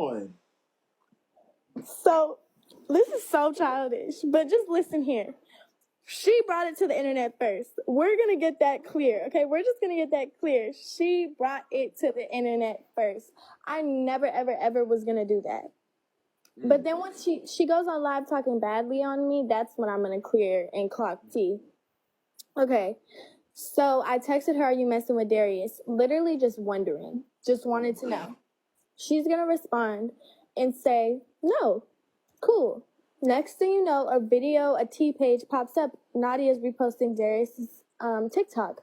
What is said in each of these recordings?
on? So, this is so childish, but just listen here. She brought it to the internet first. We're going to get that clear, okay? We're just going to get that clear. She brought it to the internet first. I never, ever, ever was going to do that. But then once she goes on live talking badly on me, that's when I'm going to clear and clock T. Okay. So I texted her, are you messing with Darius? Literally just wondering. Just wanted to know. She's going to respond and say, no. Cool. Next thing you know, a T page pops up. Nadia's reposting Darius's TikTok.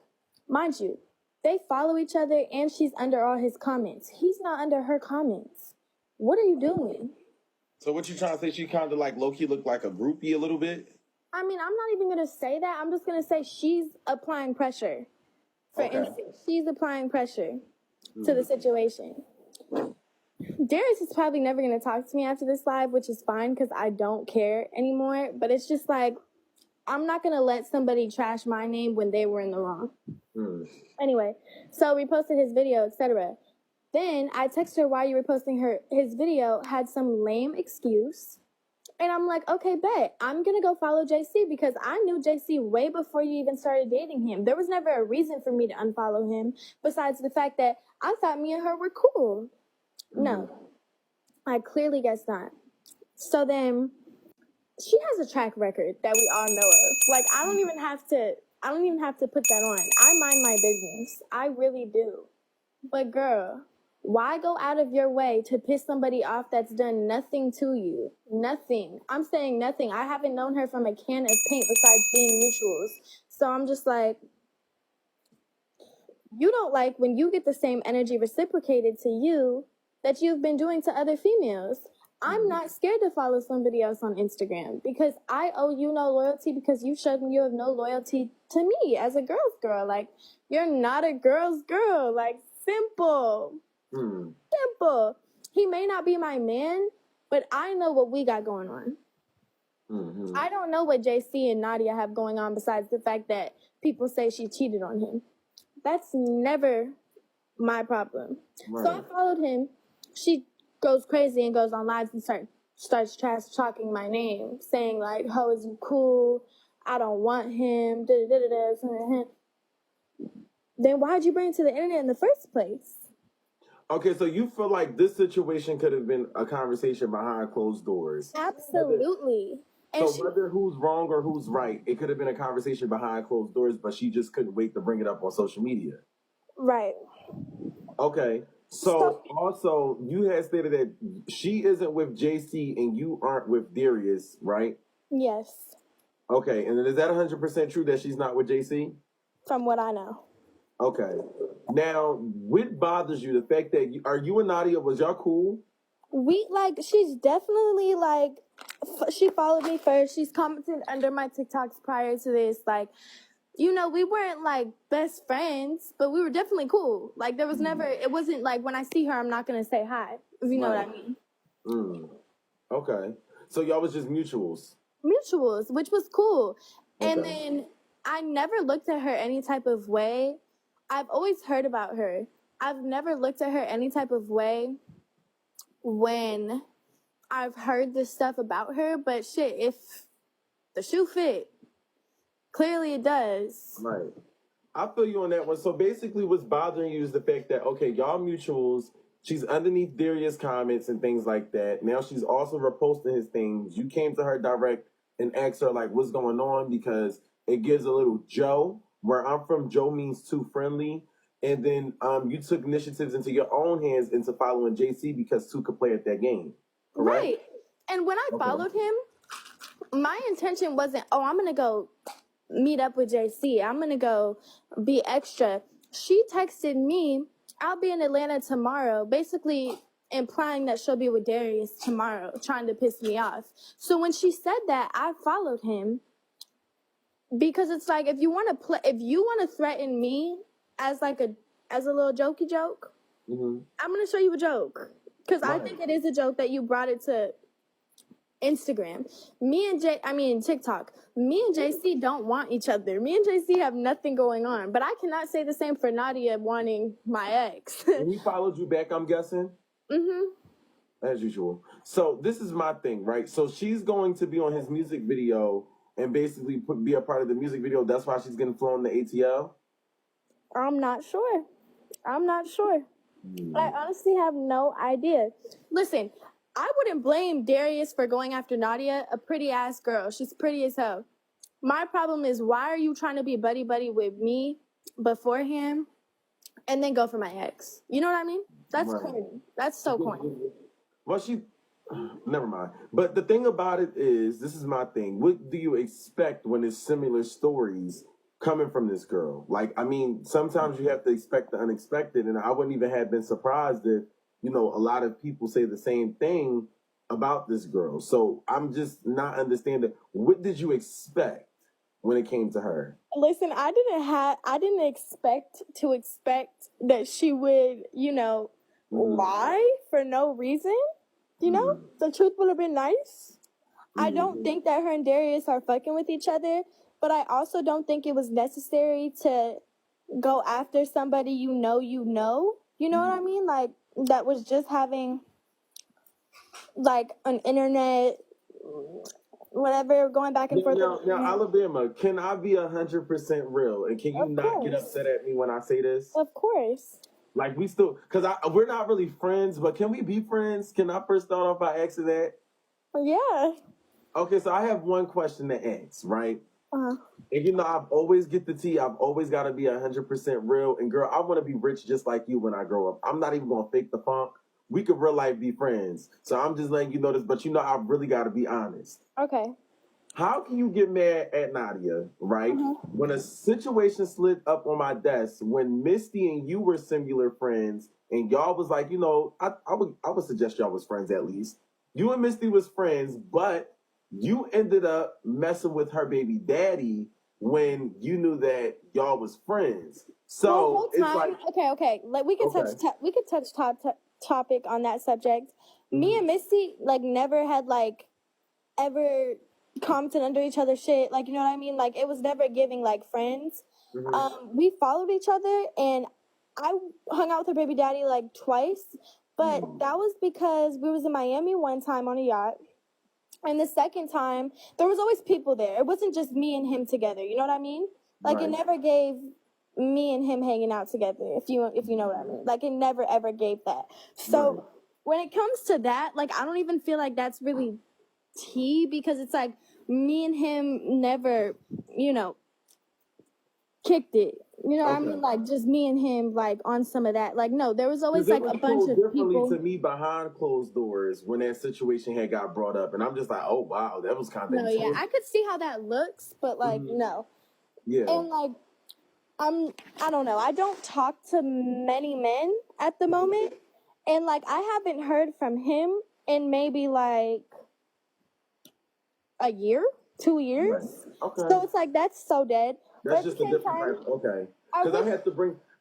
Mind you, they follow each other and she's under all his comments. He's not under her comments. What are you doing? So what you trying to say? She kind of like low-key looked like a groupie a little bit? I mean, I'm not even going to say that. I'm just going to say she's applying pressure. For instance, she's applying pressure to the situation. Darius is probably never going to talk to me after this live, which is fine because I don't care anymore. But it's just like, I'm not going to let somebody trash my name when they were in the wrong. Anyway, so we posted his video, etc. Then I texted her, why you were posting his video, had some lame excuse. And I'm like, okay, bet. I'm going to go follow JC because I knew JC way before you even started dating him. There was never a reason for me to unfollow him besides the fact that I thought me and her were cool. No, I clearly guess not. So then she has a track record that we all know of. Like, I don't even have to put that on. I mind my business. I really do. But girl, why go out of your way to piss somebody off that's done nothing to you? Nothing. I'm saying nothing. I haven't known her from a can of paint besides being mutuals. So I'm just like, you don't like when you get the same energy reciprocated to you that you've been doing to other females. I'm not scared to follow somebody else on Instagram because I owe you no loyalty because you showed me you have no loyalty to me as a girl's girl. Like, you're not a girl's girl. Like, simple. Simple. He may not be my man, but I know what we got going on. I don't know what JC and Nadia have going on besides the fact that people say she cheated on him. That's never my problem. Right. So I followed him. She goes crazy and goes on lives and starts trash talking my name, saying like, "How is you cool? I don't want him." Then why'd you bring it to the internet in the first place? Okay, so you feel like this situation could have been a conversation behind closed doors? Absolutely. So whether who's wrong or who's right, it could have been a conversation behind closed doors, but she just couldn't wait to bring it up on social media. Right. Okay. So also, you had stated that she isn't with JC and you aren't with Darius, right? Yes. Okay, and is that 100% true that she's not with JC? From what I know. Okay. Now, what bothers you? The fact that are you and Nadia, was y'all cool? She's definitely she followed me first. She's commented under my TikToks prior to this. Like, you know, we weren't like best friends, but we were definitely cool. Like, there was never, it wasn't like when I see her, I'm not going to say hi, if you know what I mean. Okay. So y'all was just mutuals? Mutuals, which was cool. Okay. And then I never looked at her any type of way. I've always heard about her. I've never looked at her any type of way when I've heard this stuff about her, but shit, if the shoe fit, clearly it does. Right. I feel you on that one. So basically what's bothering you is the fact that, okay, y'all mutuals, she's underneath Darius' comments and things like that. Now she's also reposting his things. You came to her direct and asked her, like, what's going on? Because it gives a little Joe. Where I'm from, Joe means too friendly. And then you took initiatives into your own hands into following JC because two could play at that game. Correct? Right. And when I followed him, my intention wasn't, oh, I'm going to go meet up with JC. I'm going to go be extra. She texted me, I'll be in Atlanta tomorrow, basically implying that she'll be with Darius tomorrow, trying to piss me off. So when she said that, I followed him. Because it's like, if you want to threaten me as a little jokey joke, I'm going to show you a joke. Because I think it is a joke that you brought it to Instagram. TikTok. Me and JC don't want each other. Me and JC have nothing going on. But I cannot say the same for Nadia wanting my ex. And he followed you back, I'm guessing? As usual. So this is my thing, right? So she's going to be on his music video and basically be a part of the music video. That's why she's getting flown to ATL. I'm not sure. I'm not sure. I honestly have no idea. Listen, I wouldn't blame Darius for going after Nadia, a pretty ass girl. She's pretty as hell. My problem is, why are you trying to be buddy buddy with me beforehand and then go for my ex? You know what I mean? That's Right. corny. That's so corny. Well, never mind. But the thing about it is, this is my thing. What do you expect when there's similar stories coming from this girl? Like, I mean, sometimes you have to expect the unexpected, and I wouldn't even have been surprised if, a lot of people say the same thing about this girl. So I'm just not understanding. What did you expect when it came to her? Listen, I didn't expect that she would, lie for no reason. The truth would have been nice. I don't think that her and Darius are fucking with each other, but I also don't think it was necessary to go after somebody you know. You know what I mean? Like, that was just having, like, an internet, whatever, going back and forth. Now, Alabama, can I be 100% real? And can you not get upset at me when I say this? Of course. Like, we still, because we're not really friends, but can we be friends? Can I first start off by asking that? Yeah. Okay, so I have one question to ask, right? Uh-huh. And I've always get the tea. I've always got to be 100% real. And girl, I want to be rich just like you when I grow up. I'm not even going to fake the funk. We could real life be friends. So I'm just letting you know this, but I really got to be honest. Okay. How can you get mad at Nadia, right? When a situation slid up on my desk when Misty and you were similar friends, and y'all was like, I would suggest y'all was friends at least. You and Misty was friends, but you ended up messing with her baby daddy when you knew that y'all was friends. So it's like, okay. Like, we could touch topic on that subject. Me and Misty never had ever commented under each other's shit. Like, you know what I mean? Like, it was never giving friends. We followed each other, and I hung out with her baby daddy twice, but that was because we was in Miami one time on a yacht. And the second time, there was always people there. It wasn't just me and him together. You know what I mean? It never gave me and him hanging out together, if you know what I mean. It never, ever gave that. So when it comes to that, I don't even feel like that's really tea, because it's me and him never, kicked it. You know what I mean? Just me and him, on some of that. No, there was always a bunch of people. To me behind closed doors when that situation had got brought up, and I'm just like, oh wow, that was kind of intense. Yeah, I could see how that looks, but no. Yeah. And I don't know. I don't talk to many men at the moment, and I haven't heard from him in maybe a year, 2 years. Okay. So it's that's so dead. That's just a different type. Okay. Because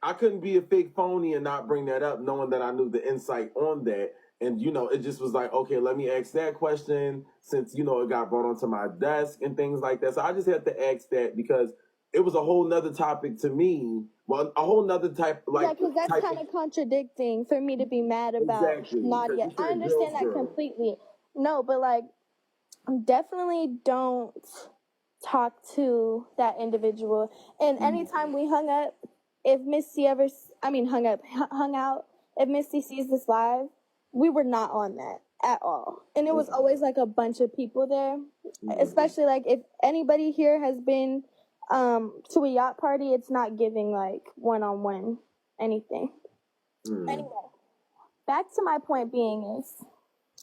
I couldn't be a fake phony and not bring that up, knowing that I knew the insight on that. And, it just was like, okay, let me ask that question since, it got brought onto my desk and things like that. So I just had to ask that because it was a whole nother topic to me. Well, a whole nother type, because that's kind of contradicting for me to be mad about Nadia. I understand that completely. No, but definitely don't talk to that individual. And anytime we hung out, if Misty sees this live, we were not on that at all. And it was always a bunch of people there, especially if anybody here has been to a yacht party, it's not giving one-on-one anything. Anyway, back to my point being is,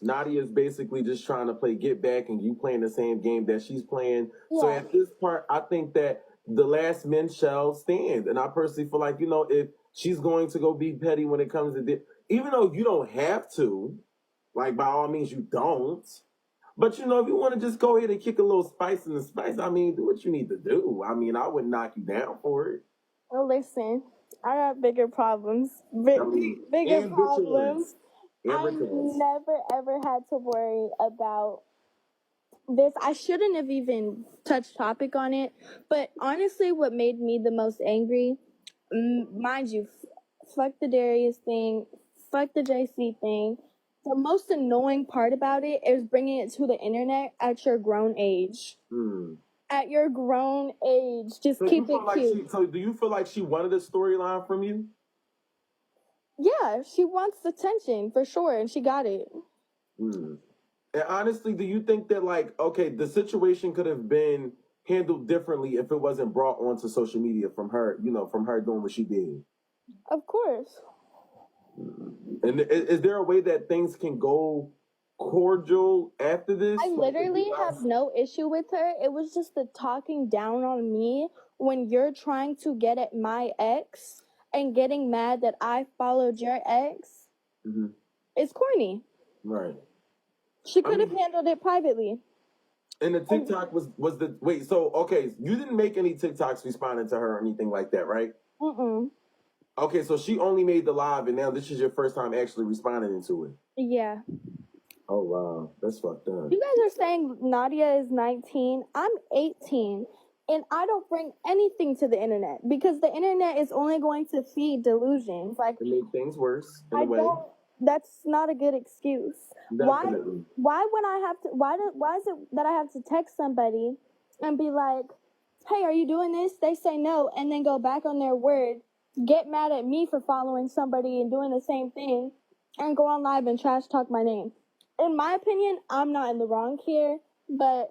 Nadia is basically just trying to play get back, and you playing the same game that she's playing. Yeah. So at this part, I think that the last men shall stand. And I personally feel like, if she's going to go be petty when it comes to this, even though you don't have to, by all means you don't. But, if you want to just go ahead and kick a little spice in the spice, do what you need to do. I wouldn't knock you down for it. Well, listen, I got bigger problems. Bigger problems. I never, ever had to worry about this. I shouldn't have even touched topic on it. But honestly, what made me the most angry, mind you, fuck the Darius thing, fuck the JC thing, The most annoying part about it is bringing it to the internet at your grown age. At your grown age, just So keep it cute. so do you feel like she wanted a storyline from you? Yeah, she wants attention for sure, and she got it. And honestly, do you think that like, okay, the situation could have been handled differently if it wasn't brought onto social media from her, from her doing what she did? Of course. And is there a way that things can go cordial after this? I literally have no issue with her. It was just the talking down on me when you're trying to get at my ex and getting mad that I followed your ex. It's corny. Right. She could have handled it privately. And the TikTok was the wait. So okay, you didn't make any TikToks responding to her or anything like that, right? Okay, so she only made the live, and now this is your first time actually responding to it. Yeah. Oh wow, that's fucked up. You guys are saying Nadia is 19. I'm 18. And I don't bring anything to the internet because the internet is only going to feed delusions. Like, to make things worse in a way. That's not a good excuse. Definitely. Why would I have to? Why is it that I have to text somebody and be like, "Hey, are you doing this?" They say no, and then go back on their word, get mad at me for following somebody and doing the same thing, and go on live and trash talk my name. In my opinion, I'm not in the wrong here, but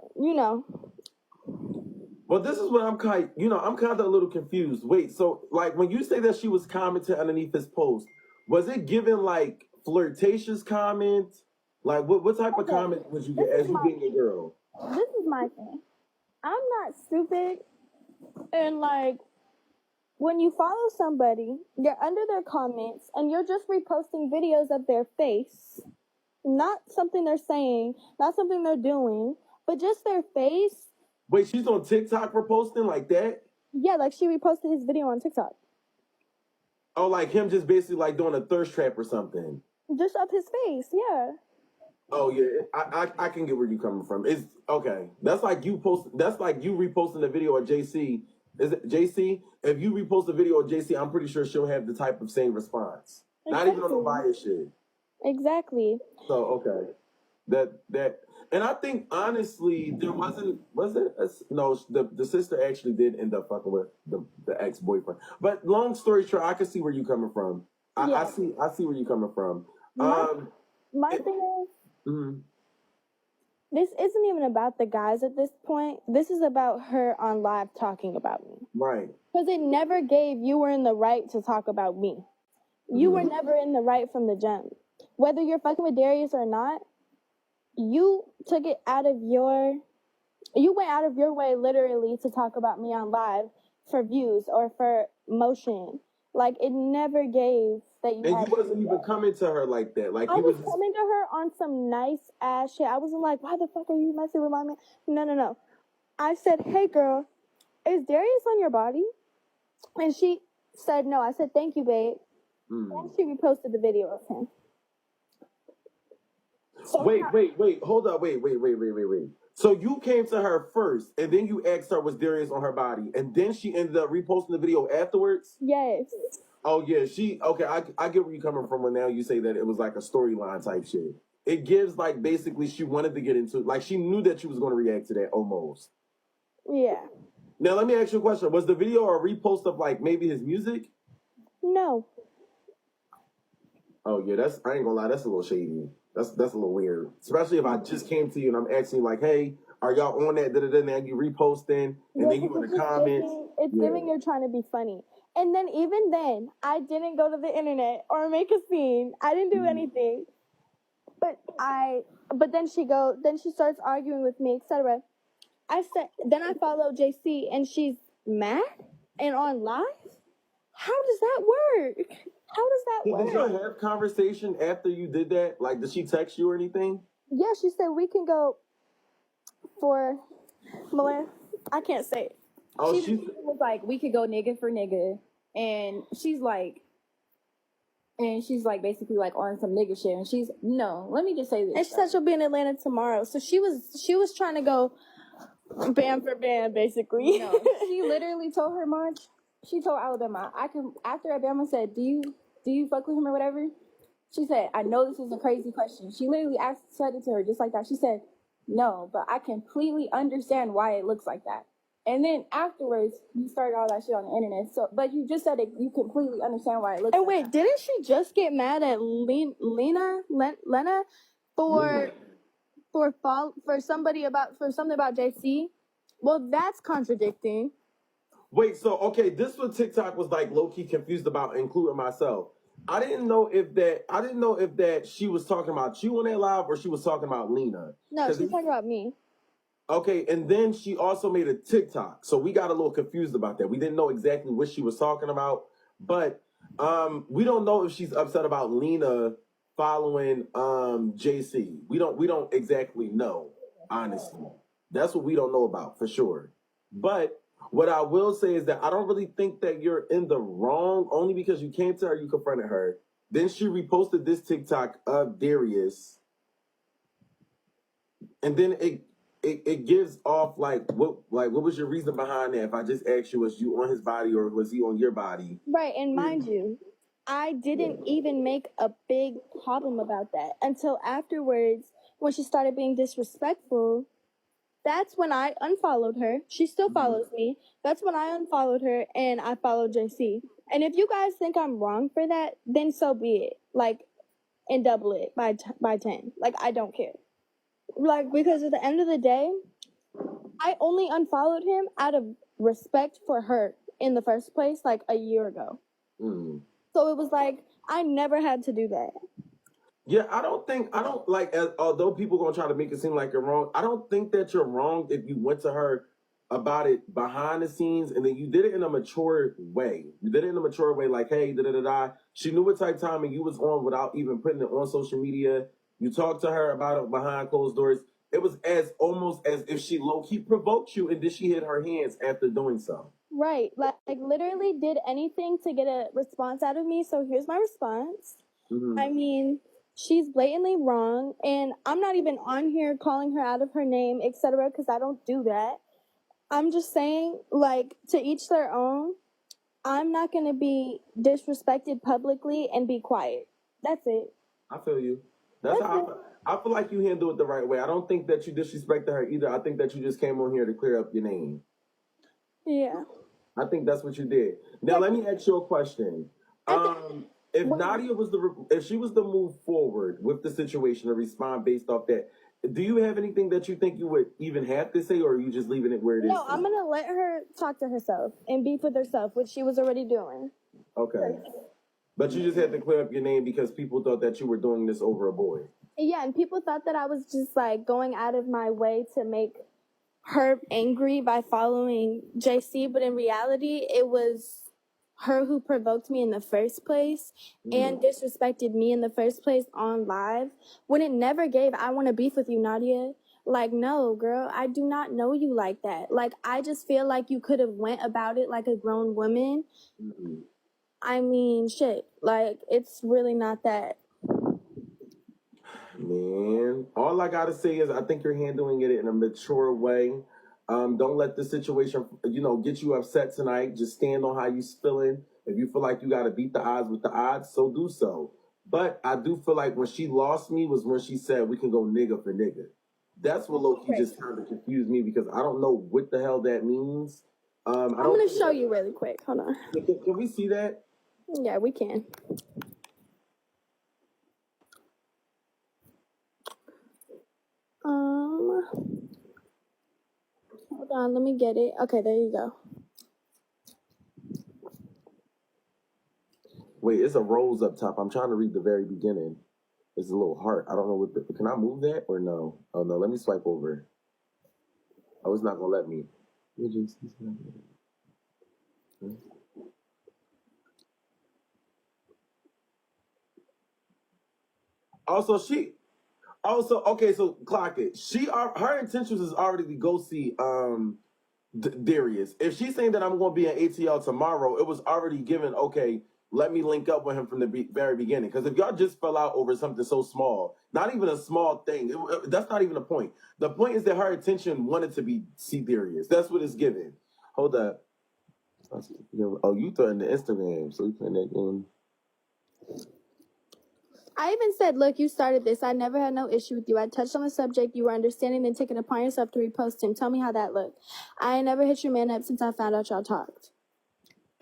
Well, this is what I'm kind of a little confused. Wait, so like when you say that she was commenting underneath his post, was it given like flirtatious comments? Like what type of comment would you get as you being a girl? This is my thing. I'm not stupid, and like when you follow somebody, you're under their comments and you're just reposting videos of their face, not something they're saying, not something they're doing, but just their face. Wait, she's on TikTok reposting like that? Yeah, like she reposted his video on TikTok. Oh, like him just basically like doing a thirst trap or something. Just of his face, yeah. Oh yeah, I can get where you're coming from. It's okay. That's like you reposting the video of JC. Is it JC? If you repost a video of JC, I'm pretty sure she'll have the type of same response. Exactly. Not even on the bias shit. Exactly. So okay. That and I think honestly there the sister actually did end up fucking with the ex-boyfriend. But long story short, I can see where you're coming from. I see where you're coming from. My thing is this isn't even about the guys at this point. This is about her on live talking about me. Right. Because it never gave you were in the right to talk about me. You were never in the right from the jump. Whether you're fucking with Darius or not, you took it you went out of your way literally to talk about me on live for views or for motion. Like, it never gave that you. And you wasn't even coming to her like that. Like I was coming to her on some nice ass shit. I wasn't like, why the fuck are you messing with my man? No. I said, hey girl, is Darius on your body? And she said no. I said, thank you, babe. Then she reposted the video of him. So wait. Hold up. Wait. So you came to her first, and then you asked her was Darius on her body, and then she ended up reposting the video afterwards? Yes. Oh yeah, I get where you're coming from when now you say that it was like a storyline type shit. It gives like basically she wanted to get into it. Like she knew that she was going to react to that almost. Yeah. Now let me ask you a question. Was the video a repost of like maybe his music? No. Oh yeah, I ain't gonna lie, that's a little shady. That's a little weird. Especially if I just came to you and I'm asking you like, hey, are y'all on that? Now you reposting, and then you in the comments. It's giving you're trying to be funny. And then even then, I didn't go to the internet or make a scene. I didn't do anything. But then she starts arguing with me, etc. Then I follow JC and she's mad and on live? How does that work? How does that work? Did y'all have conversation after you did that? Like, did she text you or anything? Yeah, she said we can go for Malin. I can't say it. Oh, she was like, we could go nigga for nigga. And she's like basically like on some nigga shit. And let me just say this. And she said she'll be in Atlanta tomorrow. So she was trying to go bam for bam, basically. No, she literally told her March. She told Alabama, after Alabama said, do you fuck with him or whatever? She said, I know this is a crazy question. She literally said it to her just like that. She said, no, but I completely understand why it looks like that. And then afterwards, you started all that shit on the internet. So, but you just said it, you completely understand why it looks And like wait, that. didn't she just get mad at Lena for something about JC? Well, that's contradicting. Wait, so okay, this what TikTok was like low key confused about, including myself. I didn't know if that she was talking about you on that live or she was talking about Lena. No, she's talking about me. Okay, and then she also made a TikTok, so we got a little confused about that. We didn't know exactly what she was talking about, but we don't know if she's upset about Lena following JC. We don't exactly know, honestly. That's what we don't know about for sure. But what I will say is that I don't really think that you're in the wrong, only because you came to her, you confronted her. Then she reposted this TikTok of Darius, and then it gives off what was your reason behind that? If I just asked you, was you on his body or was he on your body? Right, and mind you, I didn't even make a big problem about that until afterwards when she started being disrespectful. That's when I unfollowed her. She still follows me. That's when I unfollowed her and I followed JC. And if you guys think I'm wrong for that, then so be it. Like, and double it by 10. Like, I don't care. Like, because at the end of the day, I only unfollowed him out of respect for her in the first place, like a year ago. Mm. So it was like, I never had to do that. Yeah, I don't like, although people gonna try to make it seem like you're wrong, I don't think that you're wrong if you went to her about it behind the scenes and then you did it in a mature way. You did it in a mature way, like, hey, da da da da. She knew what type of timing you was on without even putting it on social media. You talked to her about it behind closed doors. It was as almost as if she low key provoked you, and then she hid her hands after doing so. Right. Like literally did anything to get a response out of me. So here's my response. Mm-hmm. I mean, she's blatantly wrong, and I'm not even on here calling her out of her name, etc., because I don't do that. I'm just saying, like, to each their own. I'm not going to be disrespected publicly and be quiet. That's it. I feel you. That's how I feel like you handle it the right way. I don't think that you disrespected her either. I think that you just came on here to clear up your name. Yeah. I think that's what you did. Now let me ask you a question. If Nadia was if she was to move forward with the situation and respond based off that, do you have anything that you think you would even have to say, or are you just leaving it where it is? No, I'm going to let her talk to herself and beef with herself, which she was already doing. Okay. But you just had to clear up your name because people thought that you were doing this over a boy. Yeah, and people thought that I was just like going out of my way to make her angry by following JC, but in reality, it was her who provoked me in the first place and disrespected me in the first place on live when it never gave, I want to beef with you, Nadia. Like, no, girl, I do not know you like that. Like, I just feel like you could have went about it like a grown woman. Mm-hmm. I mean, shit, like, it's really not that. Man, all I gotta say is I think you're handling it in a mature way. Don't let the situation, get you upset tonight. Just stand on how you feeling. If you feel like you gotta beat the odds with the odds, so do so. But I do feel like when she lost me was when she said we can go nigga for nigga. That's what Loki just kind of confused me because I don't know what the hell that means. I'm gonna show you really quick. Hold on. Can we see that? Yeah, we can. Hold on, let me get it. Okay, there you go. Wait, it's a rose up top. I'm trying to read the very beginning. It's a little heart. I don't know can I move that or no? Oh no, let me swipe over. Oh, it's not gonna let me. Okay, so clock it. Her intentions is already to go see Darius. If she's saying that I'm going to be in ATL tomorrow, it was already given. Okay, let me link up with him from the very beginning. Because if y'all just fell out over something so small, not even a small thing, that's not even a point. The point is that her intention wanted to be see Darius. That's what it's given. Hold up. Oh, you threatened the Instagram, so you playing that game. I even said, look, you started this. I never had no issue with you. I touched on the subject. You were understanding, then taking it upon yourself to repost him. Tell me how that looked. I ain't never hit your man up since I found out y'all talked.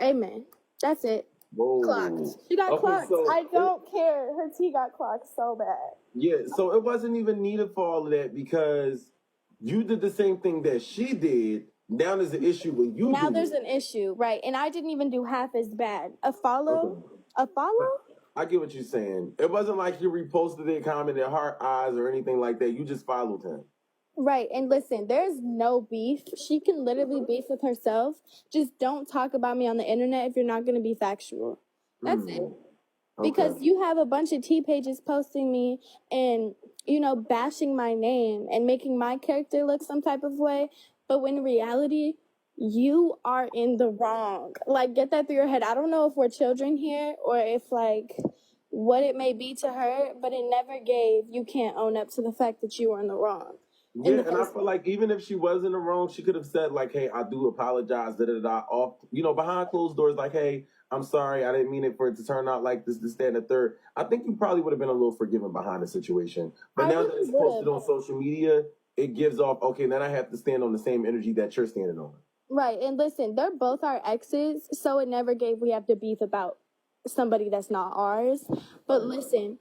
Amen. That's it. Whoa. Clocked. She got clocked. So I don't care. Her tea got clocked so bad. Yeah, so it wasn't even needed for all of that because you did the same thing that she did. Now there's an issue with you. Now there's an issue, right? And I didn't even do half as bad. A follow? Okay. A follow? I get what you're saying. It wasn't like you reposted it, commented heart eyes or anything like that. You just followed him. Right. And listen, there's no beef. She can literally beef with herself. Just don't talk about me on the internet if you're not going to be factual. That's it. Because you have a bunch of T pages posting me and, bashing my name and making my character look some type of way. But when in reality, you are in the wrong. Like, get that through your head. I don't know if we're children here or if, what it may be to her, but it never gave, you can't own up to the fact that you were in the wrong. Yeah, and I feel like even if she was in the wrong, she could have said, like, hey, I do apologize, off, behind closed doors, like, hey, I'm sorry, I didn't mean it for it to turn out like this, that, and the third. I think you probably would have been a little forgiving behind the situation. But now that it's posted on social media, it gives off, okay, then I have to stand on the same energy that you're standing on. Right, and listen, they're both our exes, so it never gave we have to beef about somebody that's not ours. But listen,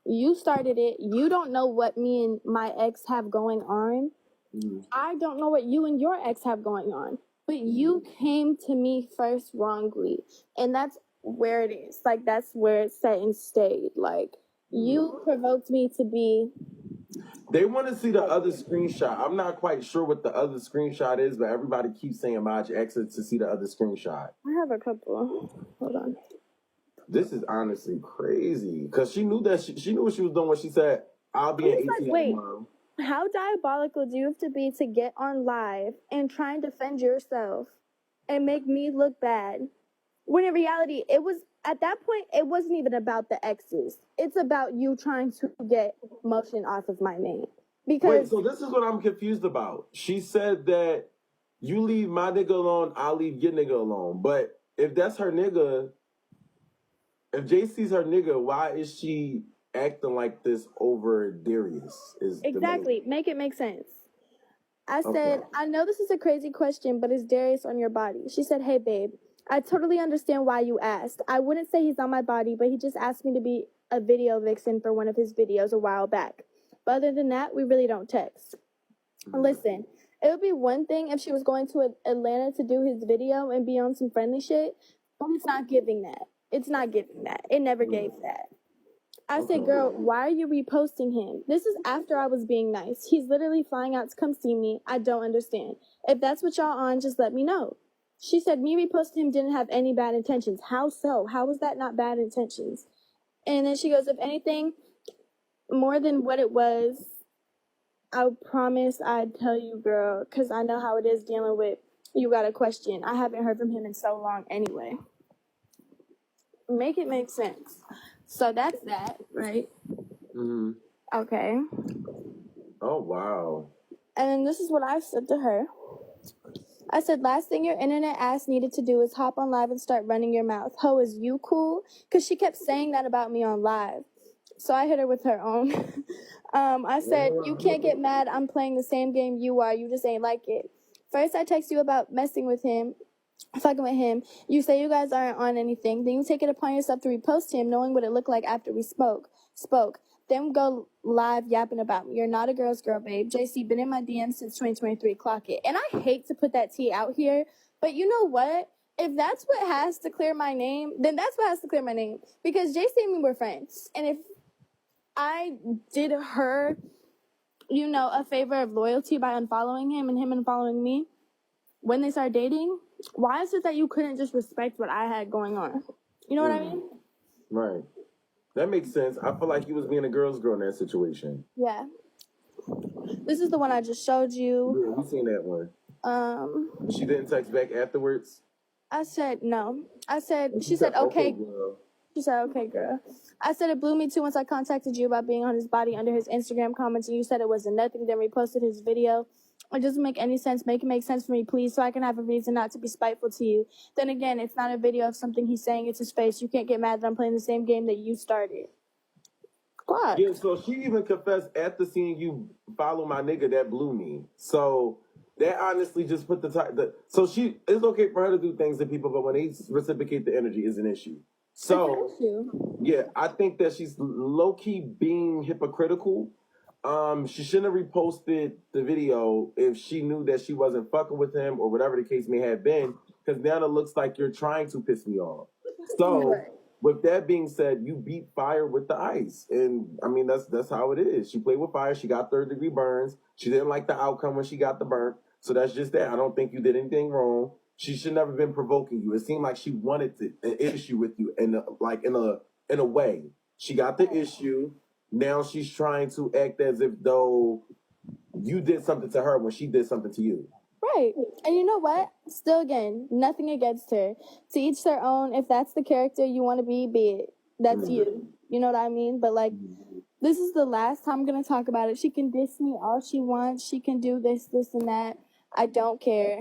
you started it. You don't know what me and my ex have going on. Mm-hmm. I don't know what you and your ex have going on. But you came to me first wrongly. And that's where it is. Like, that's where it's set and stayed. Like, you provoked me to be... They want to see the other screenshot. I'm not quite sure what the other screenshot is, but everybody keeps saying Maj exit to see the other screenshot. I have a couple. Hold on. This is honestly crazy because she knew that she knew what she was doing when she said, "I'll be at ATM tomorrow." How diabolical do you have to be to get on live and try and defend yourself and make me look bad? When in reality, it was at that point, it wasn't even about the exes. It's about you trying to get motion off of my name. Because wait, so this is what I'm confused about. She said that you leave my nigga alone, I'll leave your nigga alone. But if that's her nigga. If JC's her nigga, why is she acting like this over Darius? Exactly. Make it make sense. I said, I know this is a crazy question, but is Darius on your body? She said, hey, babe, I totally understand why you asked. I wouldn't say he's on my body, but he just asked me to be a video vixen for one of his videos a while back. But other than that, we really don't text. Listen, it would be one thing if she was going to Atlanta to do his video and be on some friendly shit, but it's not giving that. It's not giving that. It never gave that. I said, girl, why are you reposting him? This is after I was being nice. He's literally flying out to come see me. I don't understand. If that's what y'all on, just let me know. She said, me reposting him didn't have any bad intentions. How so? How was that not bad intentions? And then she goes, if anything, more than what it was, I promise I'd tell you, girl, because I know how it is dealing with, you got a question. I haven't heard from him in so long anyway. Make it make sense. So that's that, right? Mm-hmm. Okay. Oh, wow. And then this is what I said to her. I said, last thing your internet ass needed to do is hop on live and start running your mouth. Ho, is you cool? Because she kept saying that about me on live. So I hit her with her own. I said, you can't get mad. I'm playing the same game you are. You just ain't like it. First, I text you about messing with him. Fucking with him. You say you guys aren't on anything. Then you take it upon yourself to repost him, knowing what it looked like after we spoke. Then go live yapping about me. You're not a girl's girl, babe. JC, been in my DMs since 2023. Clock it. And I hate to put that tea out here, but you know what? If that's what has to clear my name, then that's what has to clear my name. Because JC and me were friends. And if I did her, a favor of loyalty by unfollowing him and him unfollowing me, when they started dating, why is it that you couldn't just respect what I had going on? You know what I mean? Right. That makes sense. I feel like you was being a girl's girl in that situation. Yeah. This is the one I just showed you. Yeah, we seen that one. She didn't text back afterwards? I said no. She said, okay. Girl. She said, okay, girl. I said it blew me too once I contacted you about being on his body under his Instagram comments and you said it wasn't nothing, then reposted his video. It doesn't make any sense. Make it make sense for me, please, so I can have a reason not to be spiteful to you. Then again, it's not a video of something he's saying. It's his face. You can't get mad that I'm playing the same game that you started. squad. Yeah, so she even confessed after seeing you follow my nigga that blew me. So that honestly just put so it's okay for her to do things to people, but when they reciprocate the energy is an issue. So It's an issue. yeah, I think that she's low key being hypocritical. She shouldn't have reposted the video if she knew that she wasn't fucking with him or whatever the case may have been, because now it looks like you're trying to piss me off. So, with that being said, you beat fire with the ice, and I mean that's how it is. She played with fire. She got 3rd-degree burns. She didn't like the outcome when she got the burn. So that's just that. I don't think you did anything wrong. She should never been provoking you. It seemed like she wanted an issue with you, and like in a way. She got the issue. Now she's trying to act as if though you did something to her when she did something to you. Right. And you know what? Still, again, nothing against her. To each their own. If that's the character you want to be it. That's you. You know what I mean? But, like, this is the last time I'm going to talk about it. She can diss me all she wants. She can do this, and that. I don't care.